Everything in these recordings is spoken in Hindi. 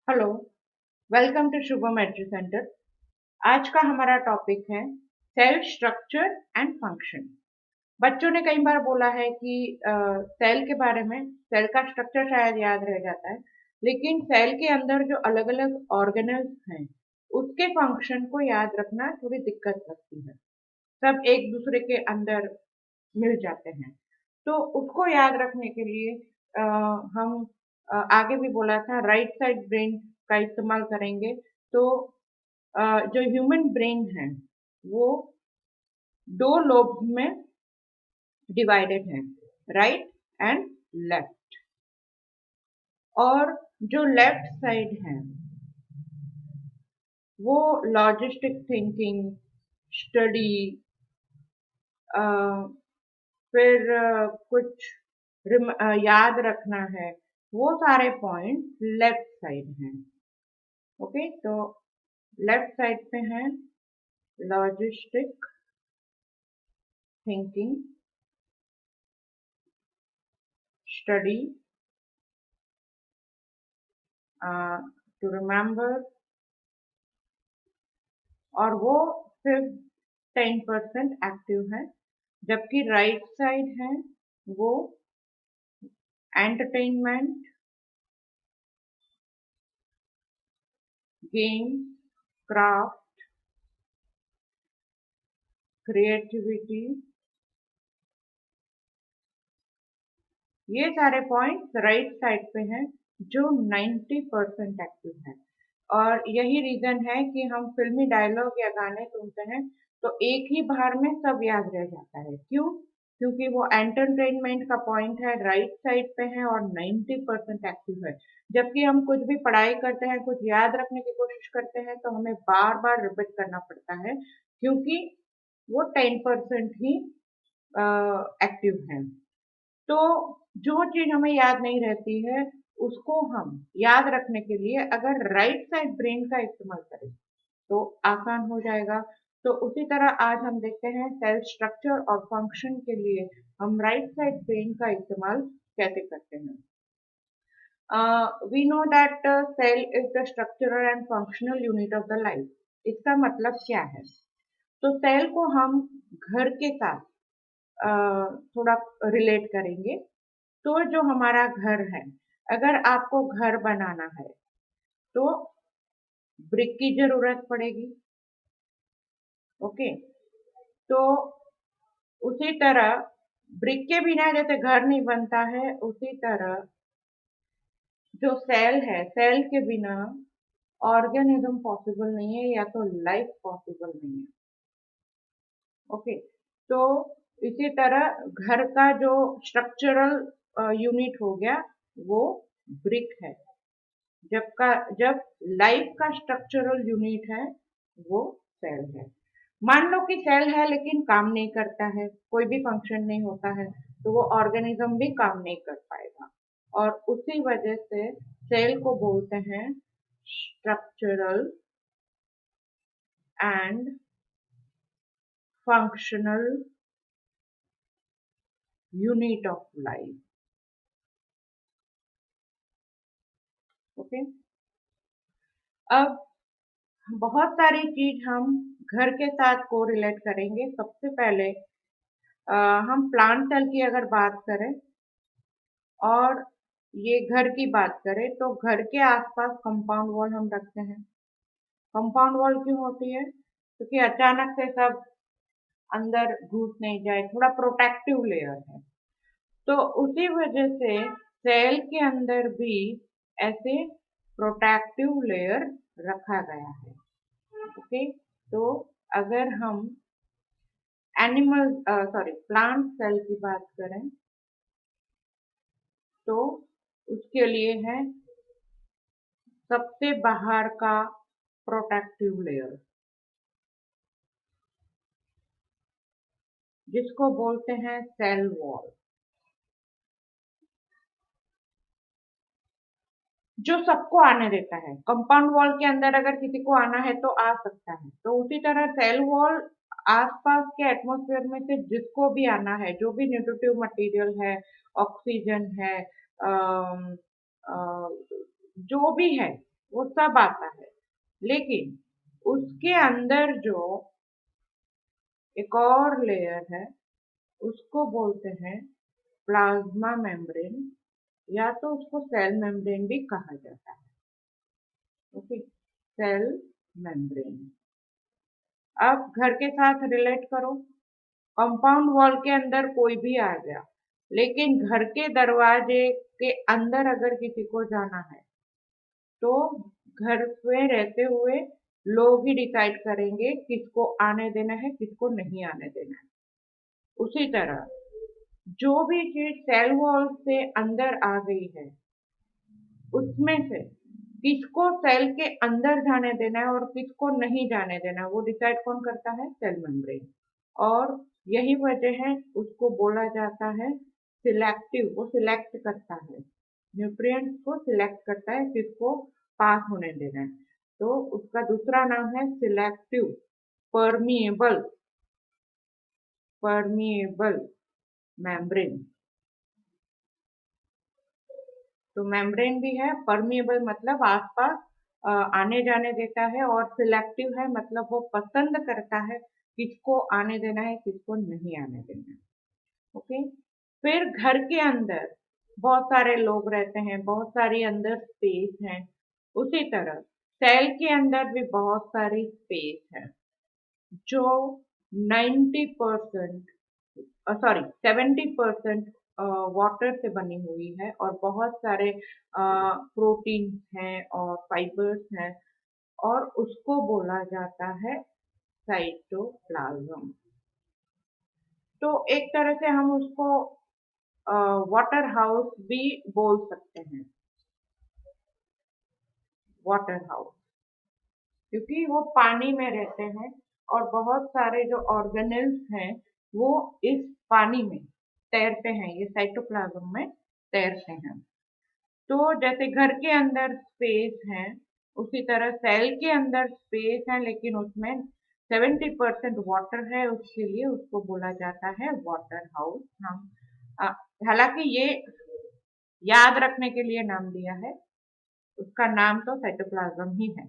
Hello, welcome to Shubham edu centre. आज का हमारा टॉपिक है सेल स्ट्रक्चर एंड फंक्शन। बच्चों ने कई बार बोला है कि सेल के बारे में, सेल का स्ट्रक्चर शायद याद रह जाता है, लेकिन सेल के अंदर जो अलग-अलग ऑर्गेनेल्स हैं, उसके फंक्शन को याद रखना थोड़ी दिक्कत लगती है। सब एक दूसरे के अंदर मिल जाते हैं। तो उसको याद रखने के लिए अ, हम आगे भी बोला था राइट साइड ब्रेन का इस्तेमाल करेंगे। तो जो ह्यूमन ब्रेन है वो दो लोब में डिवाइडेड है, राइट एंड लेफ्ट। और जो लेफ्ट साइड है वो लॉजिस्टिक थिंकिंग, स्टडी, फिर कुछ याद रखना है, वो सारे पॉइंट लेफ्ट साइड हैं। ओके, तो लेफ्ट साइड पे है logistic thinking, study, to remember, और वो सिर्फ 10% एक्टिव है। जबकि राइट साइड है वो एंटरटेनमेंट, गेम, क्राफ्ट, क्रिएटिविटी, ये सारे पॉइंट्स राइट साइड पे हैं जो 90% एक्टिव है। और यही रीजन है कि हम फिल्मी डायलॉग या गाने सुनते हैं तो एक ही बार में सब याद रह जाता है। क्यों? क्योंकि वो एंटरटेनमेंट का पॉइंट है, राइट साइड पे है और 90% एक्टिव है। जबकि हम कुछ भी पढ़ाई करते हैं, कुछ याद रखने की कोशिश करते हैं तो हमें बार बार रिपीट करना पड़ता है, क्योंकि वो 10% ही एक्टिव है। तो जो चीज हमें याद नहीं रहती है उसको हम याद रखने के लिए अगर राइट साइड ब्रेन का इस्तेमाल करें तो आसान हो जाएगा। तो उसी तरह आज हम देखते हैं सेल स्ट्रक्चर और फंक्शन के लिए हम राइट साइड ब्रेन का इस्तेमाल कैसे करते हैं। We know that cell is the structural and functional unit of the life. इसका मतलब क्या है? तो सेल को हम घर के साथ थोड़ा रिलेट करेंगे। तो जो हमारा घर है, अगर आपको घर बनाना है तो ब्रिक की जरूरत पड़ेगी। ओके, तो उसी तरह ब्रिक के बिना जैसे घर नहीं बनता है, उसी तरह जो सेल है, सेल के बिना ऑर्गेनिज्म पॉसिबल नहीं है या तो लाइफ पॉसिबल नहीं है। ओके, तो इसी तरह घर का जो स्ट्रक्चरल यूनिट हो गया वो ब्रिक है। जब लाइफ का स्ट्रक्चरल यूनिट है वो सेल है। मान लो कि सेल है लेकिन काम नहीं करता है, कोई भी फंक्शन नहीं होता है, तो वो ऑर्गेनिज्म भी काम नहीं कर पाएगा। और उसी वजह से सेल को बोलते हैं structural and functional unit of life. Okay, अब बहुत सारी चीज हम घर के साथ को रिलेट करेंगे। सबसे पहले हम प्लांट सेल की अगर बात करें और ये घर की बात करें तो घर के आसपास कंपाउंड वॉल हम रखते हैं। कंपाउंड वॉल क्यों होती है? क्योंकि अचानक से सब अंदर घुस नहीं जाए, थोड़ा प्रोटेक्टिव लेयर है। तो उसी वजह से सेल के अंदर भी ऐसे प्रोटेक्टिव लेयर रखा गया है। ओके, तो अगर हम एनिमल सॉरी प्लांट सेल की बात करें तो उसके लिए है सबसे बाहर का प्रोटेक्टिव लेयर, जिसको बोलते हैं सेल वॉल, जो सबको आने देता है। कंपाउंड वॉल के अंदर अगर किसी को आना है तो आ सकता है, तो उसी तरह सेल वॉल आसपास के एटमॉस्फेयर में से जिसको भी आना है, जो भी न्यूट्रिटिव मटेरियल है, ऑक्सीजन है, अम, अ, जो भी है, वो सब आता है, लेकिन उसके अंदर जो एक और लेयर है उसको बोलते हैं प्लाज्मा मेम्ब्रेन, या तो उसको सेल मेम्ब्रेन भी कहा जाता है। Okay, cell membrane. अब घर के साथ रिलेट करो। कंपाउंड वॉल के अंदर कोई भी आ गया, लेकिन घर के दरवाजे के अंदर अगर किसी को जाना है तो घर में रहते हुए लोग ही डिसाइड करेंगे किसको आने देना है, किसको नहीं आने देना है। उसी तरह जो भी चीज सेल वॉल से अंदर आ गई है, उसमें से किसको सेल के अंदर जाने देना है और किसको नहीं जाने देना है, वो डिसाइड कौन करता है? Cell membrane. और यही वजह है उसको बोला जाता है सिलेक्टिव। वो सिलेक्ट करता है, न्यूट्रिएंट्स को सिलेक्ट करता है किसको पास होने देना है। तो उसका दूसरा नाम है सिलेक्टिव परमिएबल परमिएबल मेम्ब्रेन। तो मेम्ब्रेन भी है, परमिएबल मतलब आसपास आने जाने देता है, और सिलेक्टिव है मतलब वो पसंद करता है किसको आने देना है, किसको नहीं आने देना है। ओके, फिर घर के अंदर बहुत सारे लोग रहते हैं, बहुत सारी अंदर स्पेस है। उसी तरह सेल के अंदर भी बहुत सारी स्पेस है, जो 90% सॉरी 70% वाटर से बनी हुई है, और बहुत सारे प्रोटीन हैं और फाइबर्स हैं, और उसको बोला जाता है साइटोप्लाज्म। तो एक तरह से हम उसको वाटर हाउस भी बोल सकते हैं, वाटर हाउस, क्योंकि वो पानी में रहते हैं और बहुत सारे जो ऑर्गेनेल्स हैं वो इस पानी में तैरते हैं, ये साइटोप्लाज्म में तैरते हैं। तो जैसे घर के अंदर स्पेस है, उसी तरह सेल के अंदर स्पेस है, लेकिन उसमें 70% वाटर है, उसके लिए उसको बोला जाता है वाटर हाउस। हम अ, हालांकि ये याद रखने के लिए नाम दिया है, उसका नाम तो साइटोप्लाज्म ही है।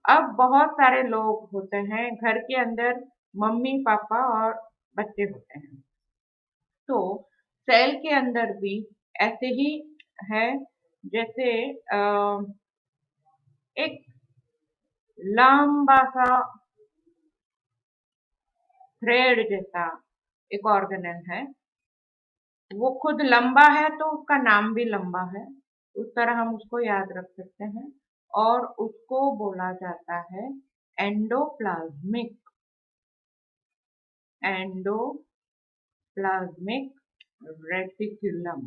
अब बहुत सारे लोग होते हैं घर के अंदर, मम्मी पापा और बच्चे होते हैं। तो सेल के अंदर भी ऐसे ही है, जैसे एक लंबा सा थ्रेड जैसा एक ऑर्गेनल है, वो खुद लंबा है तो उसका नाम भी लंबा है, उस तरह हम उसको याद रख सकते हैं। और उसको बोला जाता है एंडोप्लाज्मिक एंडोप्लाज्मिक रेटिकुलम,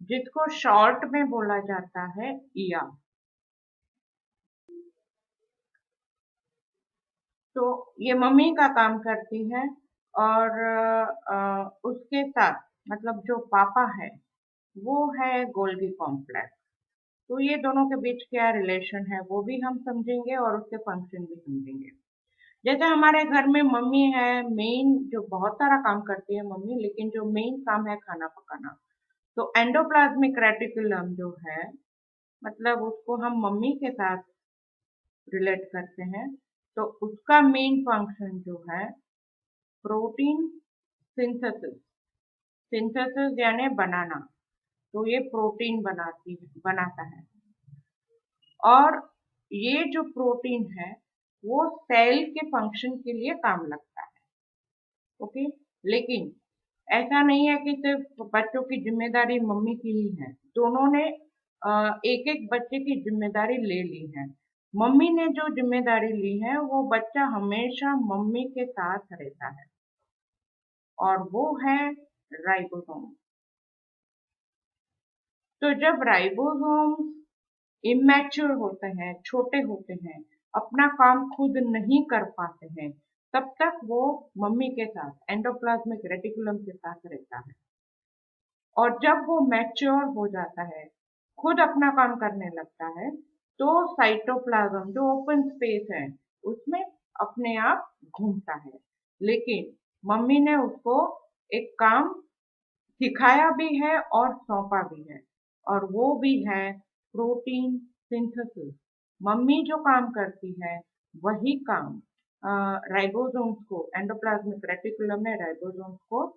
जिसको शॉर्ट में बोला जाता है ईया। तो ये मम्मी का काम करती है, और उसके साथ मतलब जो पापा है वो है गोल्गी कॉम्प्लेक्स। तो ये दोनों के बीच क्या रिलेशन है वो भी हम समझेंगे और उसके फंक्शन भी समझेंगे। जैसे हमारे घर में मम्मी है, मेन जो बहुत सारा काम करती है मम्मी, लेकिन जो मेन काम है खाना पकाना। तो एंडोप्लाज्मिक रेटिकुलम जो है, मतलब उसको हम मम्मी के साथ रिलेट करते हैं। तो उसका मेन फंक्शन जो है प्रोटीन सिंथेसिस, सिंथेसिस यानी बनाना। तो ये प्रोटीन बनाता है, और ये जो प्रोटीन है वो सेल के फंक्शन के लिए काम लगता है। ओके, लेकिन ऐसा नहीं है कि सिर्फ बच्चों की जिम्मेदारी मम्मी की ही है, दोनों ने एक एक बच्चे की जिम्मेदारी ले ली है। मम्मी ने जो जिम्मेदारी ली है वो बच्चा हमेशा मम्मी के साथ रहता है, और वो है राइबोसोम। तो जब राइबोसोम इमैच्योर होते हैं, छोटे होते हैं, अपना काम खुद नहीं कर पाते हैं, तब तक वो मम्मी के साथ एंडोप्लाज्मिक रेटिकुलम के साथ रहता है। और जब वो मैच्योर हो जाता है, खुद अपना काम करने लगता है, तो साइटोप्लाज्म जो ओपन स्पेस है उसमें अपने आप घूमता है। लेकिन मम्मी ने उसको एक काम सिखाया भी है और सौंपा भी है, और वो भी है प्रोटीन सिंथेसिस। मम्मी जो काम करती है वही काम राइबोसोम्स को, एंडोप्लाज्मिक रेटिकुलम ने राइबोसोम्स को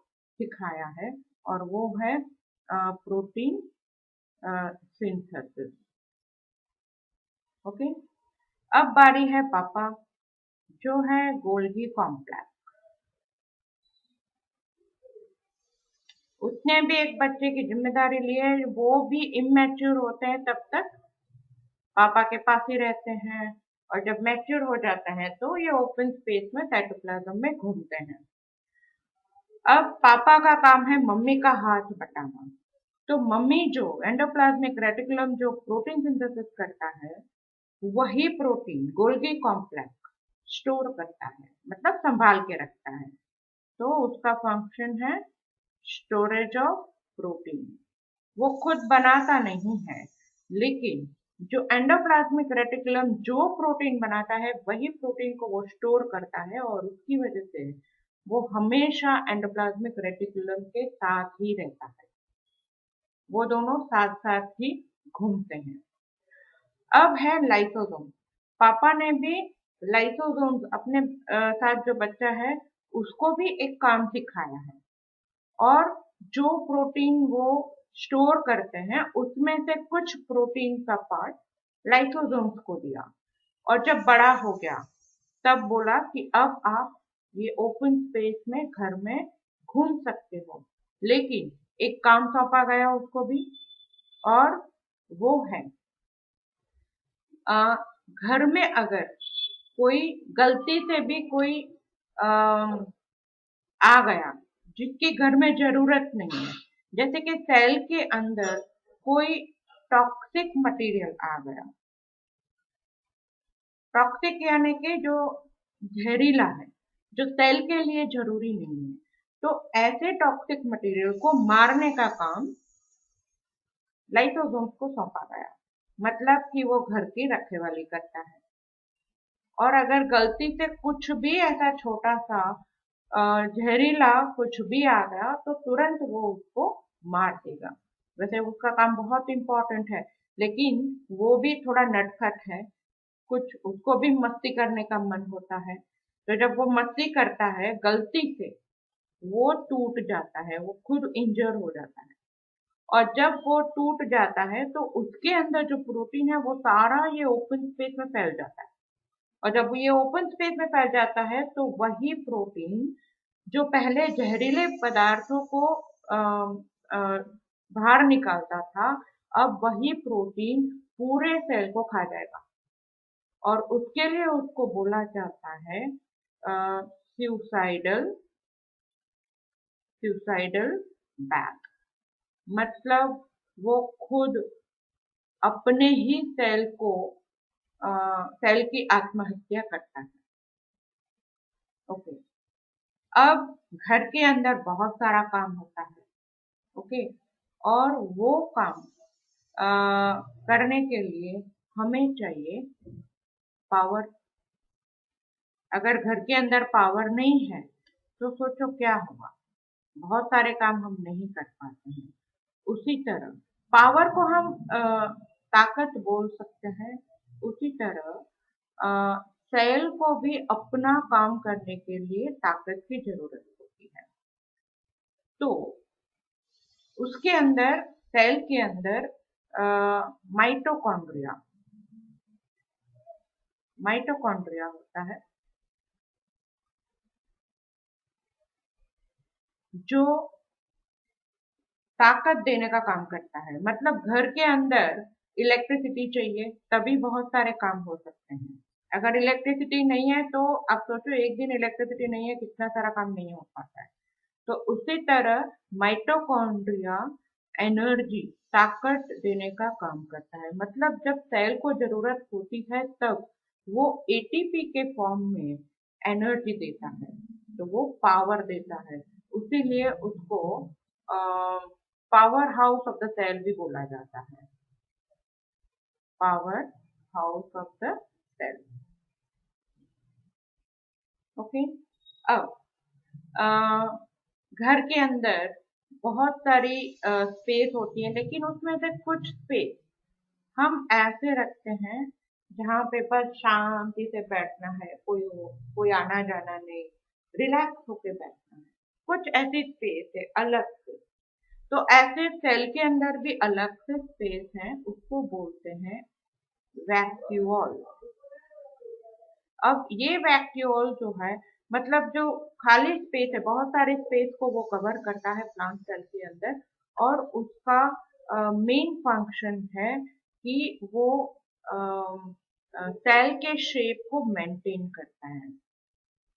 सिखाया है, और वो है प्रोटीन सिंथेसिस। ओके, अब बारी है पापा, जो है गोल्गी कॉम्प्लेक्स। उसने भी एक बच्चे की जिम्मेदारी ली है, वो भी इमेच्योर होते हैं तब तक पापा के पास ही रहते हैं, और जब मैच्योर हो जाते हैं तो ये ओपन स्पेस में साइटोप्लाज्म में घूमते हैं। अब पापा का काम है मम्मी का हाथ बटाना। तो मम्मी जो एंडोप्लाज्मिक रेटिकुलम जो प्रोटीन सिंथेसिस करता है, वही प्रोटीन गोल्गी कॉम्प्लेक्स स्टोर करता है, मतलब संभाल के रखता है। तो उसका फंक्शन है स्टोरेज ऑफ प्रोटीन। वो खुद बनाता नहीं है, लेकिन जो एंडोप्लाज्मिक रेटिकुलम जो प्रोटीन बनाता है वही प्रोटीन को वो स्टोर करता है, और उसकी वजह से वो हमेशा एंडोप्लाज्मिक रेटिकुलम के साथ ही रहता है। वो दोनों साथ साथ ही घूमते हैं। अब है लाइसोसोम। पापा ने भी लाइसोसोम अपने साथ जो बच्चा है उसको भी एक काम सिखाया है, और जो प्रोटीन वो स्टोर करते हैं उसमें से कुछ प्रोटीन का पार्ट लाइसोसोम्स को दिया, और जब बड़ा हो गया तब बोला कि अब आप ये ओपन स्पेस में घर में घूम सकते हो, लेकिन एक काम सौंपा गया उसको भी, और वो है घर में अगर कोई गलती से भी कोई आ गया जिसकी घर में जरूरत नहीं है, जैसे कि सेल के अंदर कोई टॉक्सिक मटेरियल आ गया, टॉक्सिक यानी कि जो जहरीला है, जो सेल के लिए जरूरी नहीं है, तो ऐसे टॉक्सिक मटेरियल को मारने का काम लाइसोसोम्स को सौंपा गया। मतलब कि वो घर की रखवाली करता है, और अगर गलती से कुछ भी ऐसा छोटा सा जहरीला कुछ भी आ गया तो तुरंत वो उसको मार देगा। वैसे उसका काम बहुत इंपॉर्टेंट है, लेकिन वो भी थोड़ा नटखट है, कुछ उसको भी मस्ती करने का मन होता है। तो जब वो मस्ती करता है गलती से वो टूट जाता है, वो खुद इंजर हो जाता है, और जब वो टूट जाता है तो उसके अंदर जो प्रोटीन है वो सारा ये ओपन स्पेस में फैल जाता है, और जब ये ओपन स्पेस में फैल जाता है तो वही प्रोटीन जो पहले जहरीले पदार्थों को बाहर निकालता था, अब वही प्रोटीन पूरे सेल को खा जाएगा, और उसके लिए उसको बोला जाता है सुसाइडल सुसाइडल बैग। मतलब वो खुद अपने ही सेल की आत्महत्या करता है। ओके, अब घर के अंदर बहुत सारा काम होता है। ओके, और वो काम करने के लिए हमें चाहिए पावर। अगर घर के अंदर पावर नहीं है तो सोचो क्या होगा, बहुत सारे काम हम नहीं कर पाते हैं। उसी तरह पावर को हम ताकत बोल सकते हैं, उसी तरह सेल को भी अपना काम करने के लिए ताकत की जरूरत होती है। तो उसके अंदर, सेल के अंदर माइटोकॉन्ड्रिया माइटोकॉन्ड्रिया होता है, जो ताकत देने का काम करता है। मतलब घर के अंदर इलेक्ट्रिसिटी चाहिए तभी बहुत सारे काम हो सकते हैं। अगर इलेक्ट्रिसिटी नहीं है तो आप सोचो, एक दिन इलेक्ट्रिसिटी नहीं है कितना सारा काम नहीं हो पाता है। तो उसी तरह माइटोकॉन्ड्रिया एनर्जी, ताकत देने का काम करता है। मतलब जब सेल को जरूरत होती है तब वो एटीपी के फॉर्म में एनर्जी देता है, तो वो पावर देता है। इसीलिए उसको powerhouse of the cell भी बोला जाता है। Powerhouse of the cell. Okay, अब घर के अंदर बहुत सारी स्पेस होती है, लेकिन उसमें से कुछ स्पेस हम ऐसे रखते हैं जहाँ पे बस शांति से बैठना है, कोई आना जाना नहीं, रिलैक्स होके बैठना है, कुछ ऐसी स्पेस है अलग से। तो ऐसे सेल के अंदर भी अलग से स्पेस है, उसको बोलते हैं वैक्यूॉल। अब ये वैक्यूॉल जो है, मतलब जो खाली स्पेस है, बहुत सारे स्पेस को वो कवर करता है प्लांट सेल के अंदर, और उसका मेन फंक्शन है कि वो सेल के शेप को मेंटेन करता है,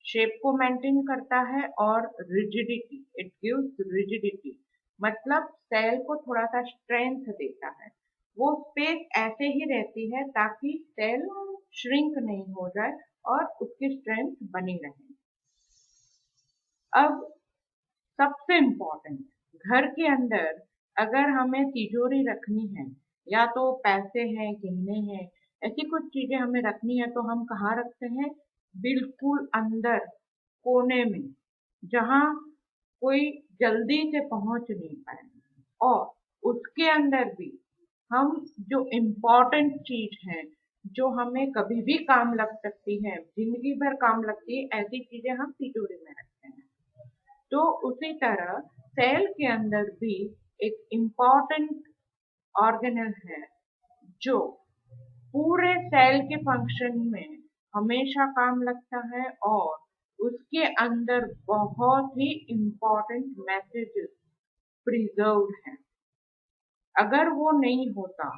शेप को मेंटेन करता है, और रिजिडिटी, इट गिव्स रिजिडिटी, मतलब सेल को थोड़ा सा स्ट्रेंथ देता है। वो स्पेस ऐसे ही रहती है ताकि सेल श्रिंक नहीं हो जाए और उसकी स्ट्रेंथ बनी रहे। अब सबसे इम्पोर्टेंट, घर के अंदर अगर हमें तिजोरी रखनी है, या तो पैसे हैं, गहने हैं, ऐसी कुछ चीजें हमें रखनी है, तो हम कहाँ रखते हैं? बिल्कुल अंदर कोने में, जहाँ कोई जल्दी से पहुंच नहीं पाए। और उसके अंदर भी हम जो इम्पोर्टेंट चीज है, जो हमें कभी भी काम लग सकती है, जिंदगी भर काम लगती है, ऐसी चीजें हम तिजोरी में रखते हैं। तो उसी तरह सेल के अंदर भी एक इम्पॉर्टेंट ऑर्गेनल है, जो पूरे सेल के फंक्शन में हमेशा काम लगता है, और उसके अंदर बहुत ही इम्पॉर्टेंट मैसेजेस प्रिजर्व्ड हैं। अगर वो नहीं होता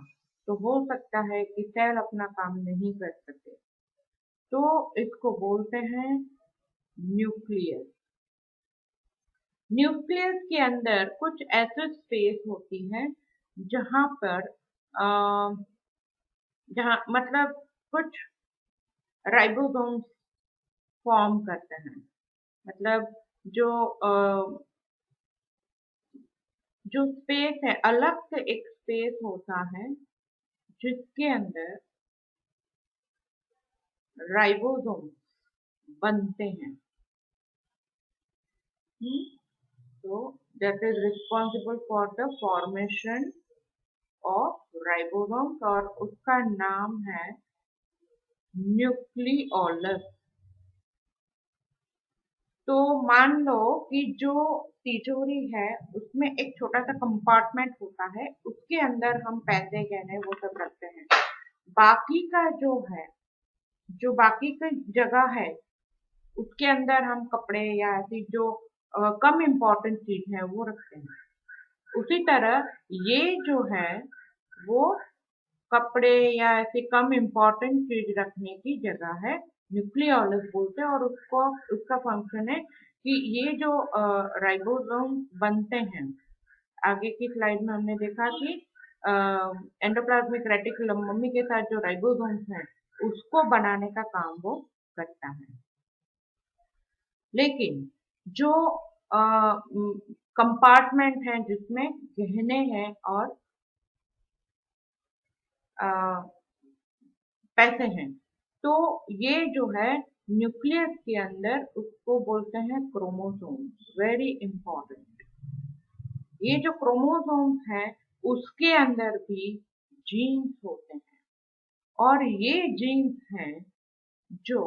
तो हो सकता है कि सेल अपना काम नहीं कर सके। तो इसको बोलते हैं न्यूक्लियस। न्यूक्लियस के अंदर कुछ ऐसी स्पेस होती है जहां पर जहां मतलब कुछ राइबोसोम्स फॉर्म करते हैं, मतलब जो जो स्पेस है, अलग से एक स्पेस होता है जिसके अंदर राइबोसोम्स बनते हैं। तो that is responsible for the formation of ribosomes, और उसका नाम है न्यूक्लियोलस। तो मान लो कि जो तिजोरी है उसमें एक छोटा सा कंपार्टमेंट होता है, उसके अंदर हम पैसे, गहने, वो सब रखते हैं। बाकी का जो है, जो बाकी की जगह है, उसके अंदर हम कपड़े या ऐसी जो कम इम्पोर्टेंट चीज है वो रखते हैं। उसी तरह ये जो है वो कपड़े या ऐसी कम इम्पोर्टेंट चीज रखने की जगह है, न्यूक्लियोलस बोलते हैं। और उसको, उसका फंक्शन है कि ये जो राइबोसोम बनते हैं, आगे की स्लाइड में हमने देखा कि एंडोप्लाज्मिक रेटिकुलम, मम्मी के साथ जो राइबोसोम्स हैं उसको बनाने का काम वो करता है। लेकिन जो कंपार्टमेंट है जिसमें गहने हैं और पैसे हैं, तो ये जो है न्यूक्लियस के अंदर, उसको बोलते हैं क्रोमोसोम्स। वेरी इंपॉर्टेंट, ये जो क्रोमोसोम्स हैं उसके अंदर भी जीन्स होते हैं, और ये जीन्स हैं जो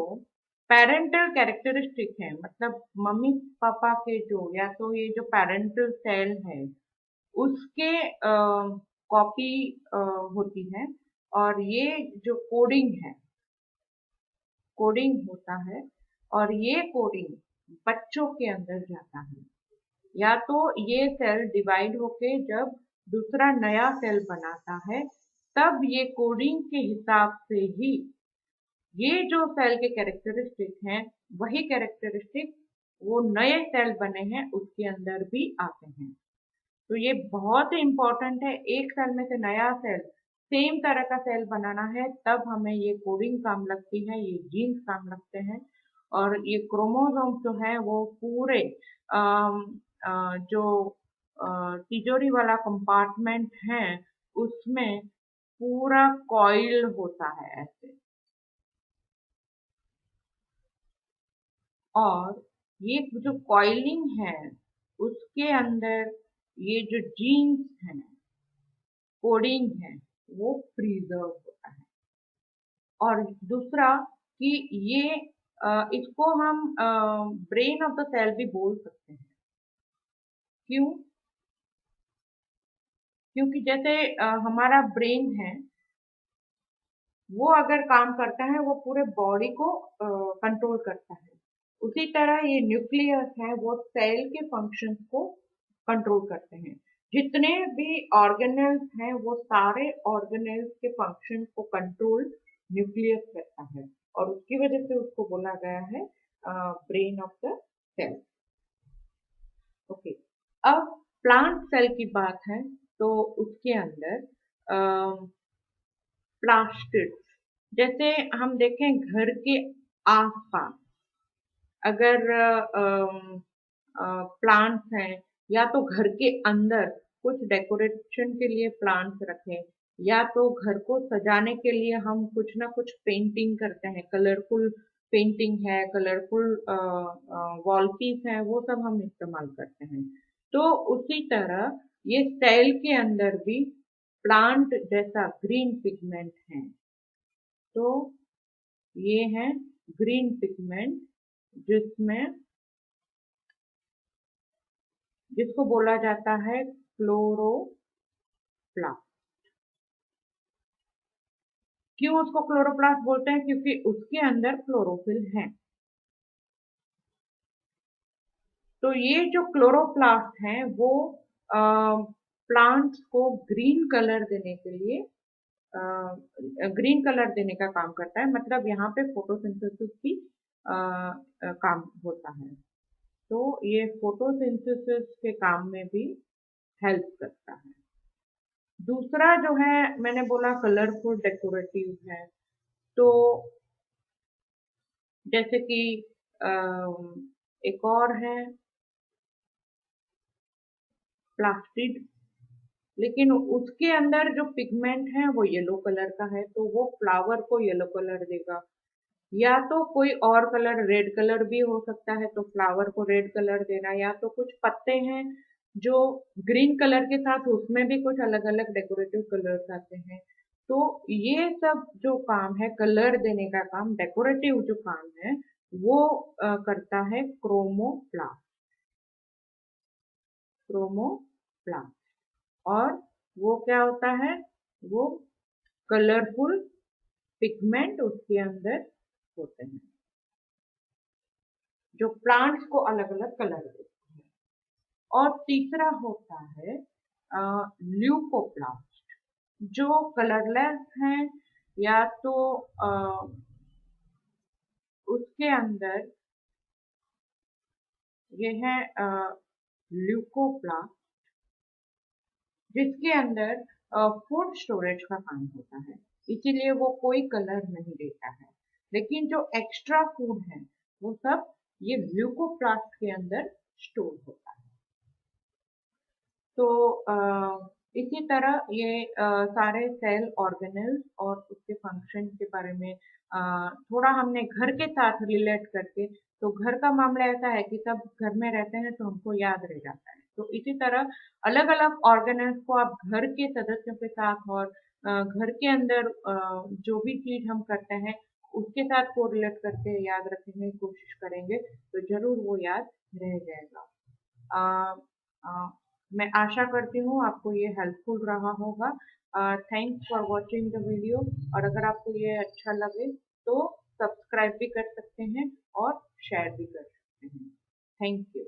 पेरेंटल कैरेक्टरिस्टिक है, मतलब मम्मी पापा के जो, या तो ये जो पेरेंटल सेल है उसके कॉपी होती है, और ये जो कोडिंग है, कोडिंग होता है, और ये कोडिंग बच्चों के अंदर जाता है। या तो ये सेल डिवाइड होके जब दूसरा नया सेल बनाता है, तब ये कोडिंग के हिसाब से ही ये जो सेल के कैरेक्टरिस्टिक हैं, वही कैरेक्टरिस्टिक वो नए सेल बने हैं उसके अंदर भी आते हैं। तो ये बहुत ही इम्पोर्टेंट है। एक सेल में से नया सेल, सेम तरह का सेल बनाना है, तब हमें ये कोडिंग काम लगती है, ये जीन्स काम लगते हैं। और ये क्रोमोसोम जो है वो पूरे जो तिजोरी वाला कंपार्टमेंट है उसमें पूरा कॉइल होता है ऐसे। और ये जो कॉइलिंग है उसके अंदर ये जो जीन्स हैं, कोडिंग है, वो प्रिजर्व होता है। और दूसरा कि ये इसको हम ब्रेन ऑफ द सेल भी बोल सकते हैं। क्यों? क्योंकि जैसे हमारा ब्रेन है, वो अगर काम करता है वो पूरे बॉडी को कंट्रोल करता है। उसी तरह ये न्यूक्लियस है, वो सेल के फंक्शंस को कंट्रोल करते हैं। जितने भी ऑर्गेनेल्स हैं वो सारे ऑर्गेनेल्स के फंक्शंस को कंट्रोल न्यूक्लियस करता है, और उसकी वजह से उसको बोला गया है brain of the cell. Okay, अब प्लांट सेल की बात है तो उसके अंदर प्लास्टिड्स, जैसे हम देखें घर के आसपास अगर प्लांट्स हैं, या तो घर के अंदर कुछ डेकोरेशन के लिए प्लांट्स रखें, या तो घर को सजाने के लिए हम कुछ ना कुछ पेंटिंग करते हैं, कलरफुल पेंटिंग है, कलरफुल वॉल पीस है, वो सब हम इस्तेमाल करते हैं। तो उसी तरह ये सेल के अंदर भी प्लांट जैसा ग्रीन पिगमेंट है। तो ये है ग्रीन पिगमेंट, जिसमें जिसको बोला जाता है क्लोरोप्लास्ट। क्यों उसको क्लोरोप्लास्ट बोलते हैं? क्योंकि उसके अंदर क्लोरोफिल है। तो ये जो क्लोरोप्लास्ट है वो प्लांट्स को ग्रीन कलर देने के लिए ग्रीन कलर देने का काम करता है। मतलब यहाँ पे फोटोसिंथेसिस की काम होता है। तो ये फोटोसिंथेसिस के काम में भी हेल्प करता है। दूसरा जो है, मैंने बोला कलरफुल डेकोरेटिव है, तो जैसे कि एक और है प्लास्टिड, लेकिन उसके अंदर जो पिगमेंट है वो येलो कलर का है, तो वो फ्लावर को येलो कलर देगा। या तो कोई और कलर, रेड कलर भी हो सकता है, तो फ्लावर को रेड कलर देना, या तो कुछ पत्ते हैं जो ग्रीन कलर के साथ उसमें भी कुछ अलग अलग डेकोरेटिव कलर्स आते हैं। तो ये सब जो काम है कलर देने का काम, डेकोरेटिव जो काम है, वो करता है क्रोमोप्लास्ट। क्रोमोप्लास्ट, और वो क्या होता है? वो कलरफुल पिगमेंट उसके अंदर होते हैं जो प्लांट्स को अलग अलग कलर देते हैं। और तीसरा होता है ल्यूकोप्लास्ट, जो कलरलेस हैं, या तो उसके अंदर ये है ल्यूकोप्लास्ट, जिसके अंदर फूड स्टोरेज का काम होता है, इसीलिए वो कोई कलर नहीं देता है। लेकिन जो एक्स्ट्रा फूड है वो सब ये ल्यूकोप्लास्ट के अंदर स्टोर होता है। तो इसी तरह ये सारे सेल ऑर्गेनेल्स और उसके फंक्शन के बारे में थोड़ा हमने घर के साथ रिलेट करके, तो घर का मामला ऐसा है कि सब घर में रहते हैं तो हमको याद रह जाता है। तो इसी तरह अलग अलग ऑर्गेनेल्स को आप घर के सदस्यों के साथ और घर के अंदर जो भी चीज हम करते हैं उसके साथ को रिलेट करके याद रखने की कोशिश करेंगे, तो जरूर वो याद रह जाएगा। अ, अ, मैं आशा करती हूँ आपको ये हेल्पफुल रहा होगा। Thanks for watching the video, और अगर आपको ये अच्छा लगे तो सब्सक्राइब भी कर सकते हैं और शेयर भी कर सकते हैं। Thank you.